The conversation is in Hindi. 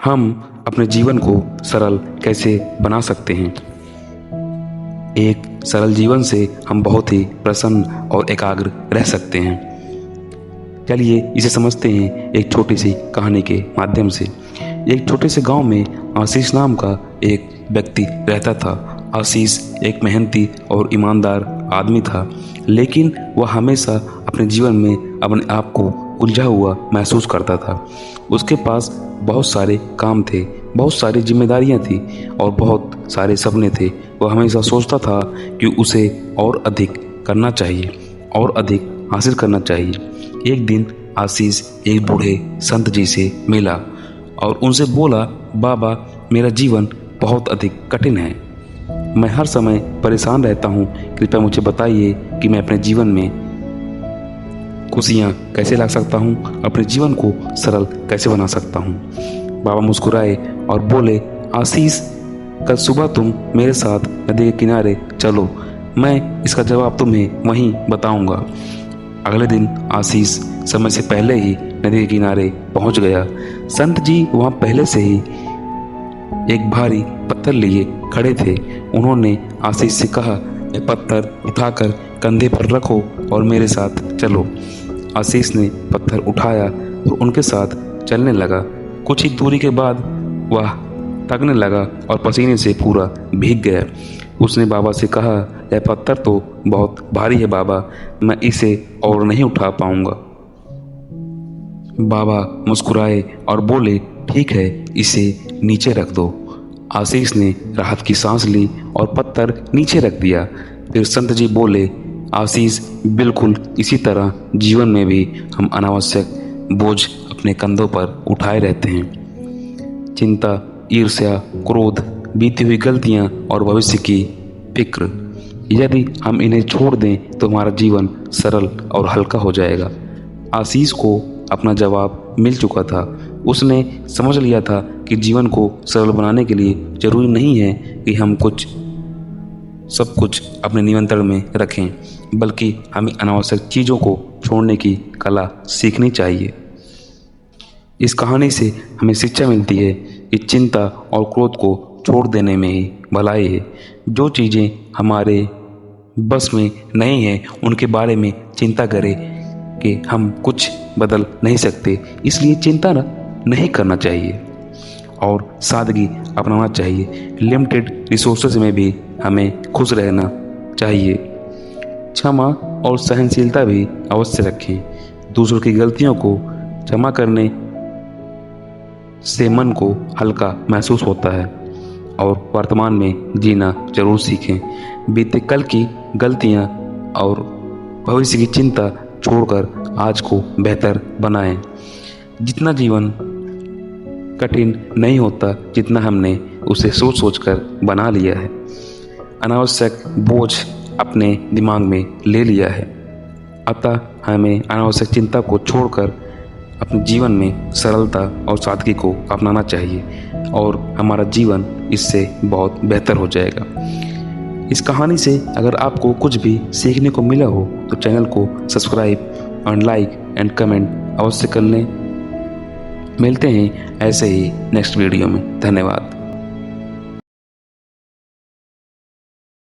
हम अपने जीवन को सरल कैसे बना सकते हैं। एक सरल जीवन से हम बहुत ही प्रसन्न और एकाग्र रह सकते हैं। चलिए इसे समझते हैं एक छोटी सी कहानी के माध्यम से। एक छोटे से गांव में आशीष नाम का एक व्यक्ति रहता था। आशीष एक मेहनती और ईमानदार आदमी था, लेकिन वह हमेशा अपने जीवन में अपने आप को उलझा हुआ महसूस करता था। उसके पास बहुत सारे काम थे, बहुत सारी जिम्मेदारियां थी और बहुत सारे सपने थे। वह हमेशा सोचता था कि उसे और अधिक करना चाहिए और अधिक हासिल करना चाहिए। एक दिन आशीष एक बूढ़े संत जी से मिला और उनसे बोला, बाबा, मेरा जीवन बहुत अधिक कठिन है। मैं हर समय परेशान रहता हूँ। कृपया मुझे बताइए कि मैं अपने जीवन में खुशियाँ कैसे ला सकता हूँ, अपने जीवन को सरल कैसे बना सकता हूँ। बाबा मुस्कुराए और बोले, आशीष, कल सुबह तुम मेरे साथ नदी के किनारे चलो, मैं इसका जवाब तुम्हें वहीं बताऊंगा। अगले दिन आशीष समय से पहले ही नदी के किनारे पहुंच गया। संत जी वहां पहले से ही एक भारी पत्थर लिए खड़े थे। उन्होंने आशीष से कहा, यह पत्थर उठाकर कंधे पर रखो और मेरे साथ चलो। आशीष ने पत्थर उठाया और उनके साथ चलने लगा। कुछ ही दूरी के बाद वह थकने लगा और पसीने से पूरा भीग गया। उसने बाबा से कहा, यह पत्थर तो बहुत भारी है बाबा, मैं इसे और नहीं उठा पाऊंगा। बाबा मुस्कुराए और बोले, ठीक है, इसे नीचे रख दो। आशीष ने राहत की सांस ली और पत्थर नीचे रख दिया। फिर संत जी बोले, आशीष, बिल्कुल इसी तरह जीवन में भी हम अनावश्यक बोझ अपने कंधों पर उठाए रहते हैं। चिंता, ईर्ष्या, क्रोध, बीती हुई गलतियां और भविष्य की फिक्र, यदि हम इन्हें छोड़ दें तो हमारा जीवन सरल और हल्का हो जाएगा। आशीष को अपना जवाब मिल चुका था। उसने समझ लिया था कि जीवन को सरल बनाने के लिए जरूरी नहीं है कि हम सब कुछ अपने नियंत्रण में रखें, बल्कि हमें अनावश्यक चीज़ों को छोड़ने की कला सीखनी चाहिए। इस कहानी से हमें शिक्षा मिलती है कि चिंता और क्रोध को छोड़ देने में ही भलाई है। जो चीज़ें हमारे बस में नहीं है उनके बारे में चिंता करें कि हम कुछ बदल नहीं सकते, इसलिए चिंता नहीं करना चाहिए और सादगी अपनाना चाहिए। लिमिटेड रिसोर्सेज में भी हमें खुश रहना चाहिए। क्षमा और सहनशीलता भी अवश्य रखें। दूसरों की गलतियों को क्षमा करने से मन को हल्का महसूस होता है और वर्तमान में जीना जरूर सीखें। बीते कल की गलतियां और भविष्य की चिंता छोड़कर आज को बेहतर बनाएं। जितना जीवन कठिन नहीं होता जितना हमने उसे सोच सोचकर बना लिया है। अनावश्यक बोझ अपने दिमाग में ले लिया है। अतः हमें अनावश्यक चिंता को छोड़कर अपने जीवन में सरलता और सादगी को अपनाना चाहिए और हमारा जीवन इससे बहुत बेहतर हो जाएगा। इस कहानी से अगर आपको कुछ भी सीखने को मिला हो तो चैनल को सब्सक्राइब और लाइक एंड कमेंट अवश्य कर लें। मिलते हैं ऐसे ही नेक्स्ट वीडियो में। धन्यवाद।